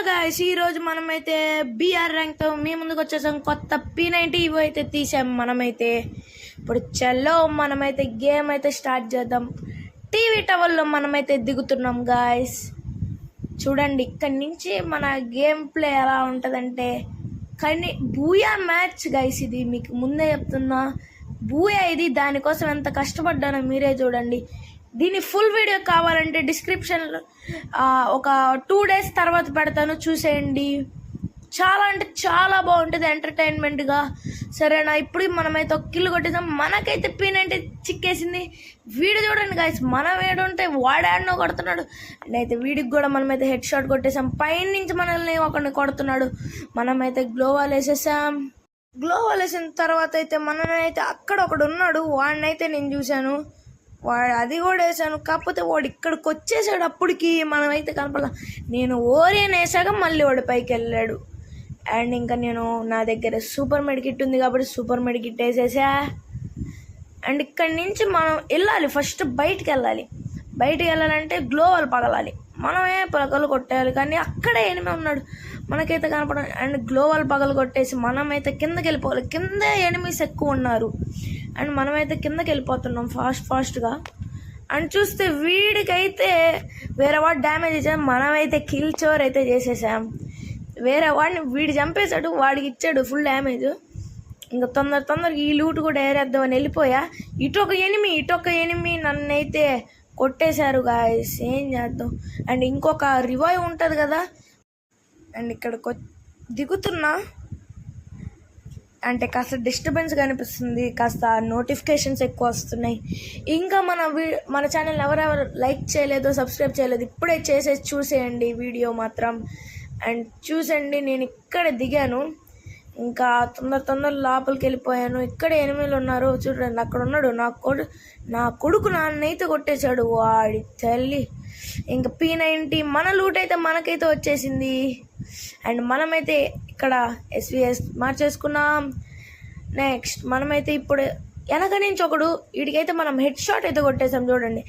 Guys ఈ రోజు మనమైతే బిఆర్ ర్యాంక్ తో మీ ముందుకు వచ్చేసాం. కొత్త P90 ఇవో అయితే తీసాం. మనమైతే ఇప్పుడు చల్లో మనమైతే గేమ్ అయితే స్టార్ట్ చేద్దాం. టీవీ టవర్ లో మనమైతే దిగుతున్నాం గాయ్స్. చూడండి ఇక్కడ నుంచి మన గేమ్ ప్లే ఎలా ఉంటదంటే కానీ బూయా మ్యాచ్ గాయ్స్. ఇది మీకు ముందే చెప్తున్నా, బూయా ఇది. దానికోసం ఎంత కష్టపడ్డానో మీరే చూడండి. దీని ఫుల్ వీడియో కావాలంటే డిస్క్రిప్షన్లో ఒక 2 days తర్వాత పెడతాను, చూసేయండి. చాలా అంటే చాలా బాగుంటుంది ఎంటర్టైన్మెంట్గా. సరేనా, ఇప్పుడు మనమైతే ఒక కిల్ కొట్టేసాం. మనకైతే P90 చిక్కేసింది. వీడు చూడండి గాయస్, మనం ఏడుంటే వాడాడనో కొడుతున్నాడు. అండ్ అయితే వీడికి కూడా మనమైతే హెడ్ షాట్ కొట్టేసాం. పైనుంచి మనల్ని ఒకరిని కొడుతున్నాడు. మనమైతే గ్లోవాల్ వేసేసాం. గ్లోవాల్ వేసిన తర్వాత అయితే మనమైతే అక్కడ ఒకడు ఉన్నాడు, వాడినైతే నేను చూశాను. వాడు అది కూడా వేసాను, కాకపోతే వాడు ఇక్కడికి వచ్చేసాడు. అప్పటికి మనమైతే కనపడలా. నేను ఓరియన్ వేసాక మళ్ళీ వాడు పైకి వెళ్ళాడు. అండ్ ఇంకా నేను నా దగ్గర సూపర్ మెడ్ కిట్ ఉంది కాబట్టి సూపర్ మెడ్ కిట్ వేసేసా. అండ్ ఇక్కడి నుంచి మనం వెళ్ళాలి, ఫస్ట్ బయటికి వెళ్ళాలి. బయటికి వెళ్ళాలంటే గ్లోవాల్ పగలాలి, మనమే పగలు కొట్టేయాలి. కానీ అక్కడే ఎనిమి ఉన్నాడు, మనకైతే కనపడాలి. అండ్ గ్లోవాల్ పగలు కొట్టేసి మనమైతే కిందకి వెళ్ళిపోవాలి. కింద ఎనిమిస్ ఎక్కువ ఉన్నారు అండ్ మనమైతే కిందకి వెళ్ళిపోతున్నాం ఫాస్ట్గా. అండ్ చూస్తే వీడికైతే వేరే వాడు డ్యామేజ్ ఇచ్చాడు, మనమైతే కిల్ చోర్ అయితే చేసేసాం. వేరే వాడిని వీడు చంపేశాడు, వాడికి ఇచ్చాడు ఫుల్ డ్యామేజ్. ఇంకా తొందరగా ఈ లూట్ కూడా ఏరేద్దామని వెళ్ళిపోయా. ఇటొక ఎనిమి నన్నైతే కొట్టేశారు గాయస్. ఏం చేద్దాం. అండ్ ఇంకొక రివైవ్ ఉంటుంది కదా. అండ్ ఇక్కడికి దిగుతున్నా అంటే కాస్త డిస్టర్బెన్స్ కనిపిస్తుంది, కాస్త నోటిఫికేషన్స్ ఎక్కువ వస్తున్నాయి. ఇంకా మన ఛానల్ ఎవరెవరు లైక్ చేయలేదో సబ్స్క్రైబ్ చేయలేదు ఇప్పుడే చేసేసి చూసేయండి వీడియో మాత్రం. అండ్ చూసండి, నేను ఇక్కడ దిగాను. ఇంకా తొందర లోపలికి వెళ్ళిపోయాను. ఇక్కడ ఎనిమిలు ఉన్నారు చూడండి. అక్కడ ఉన్నాడు నా కొడుకు నాన్నైతే కొట్టేశాడు వాడి తల్లి. ఇంకా P90 మన లూట్ అయితే మనకైతే వచ్చేసింది. అండ్ మనమైతే ఇక్కడ SVS మార్చేసుకున్నాం. నెక్స్ట్ మనమైతే ఇప్పుడు వెనక నుంచి వీడికైతే మనం హెడ్ షాట్ అయితే కొట్టేసాం చూడండి.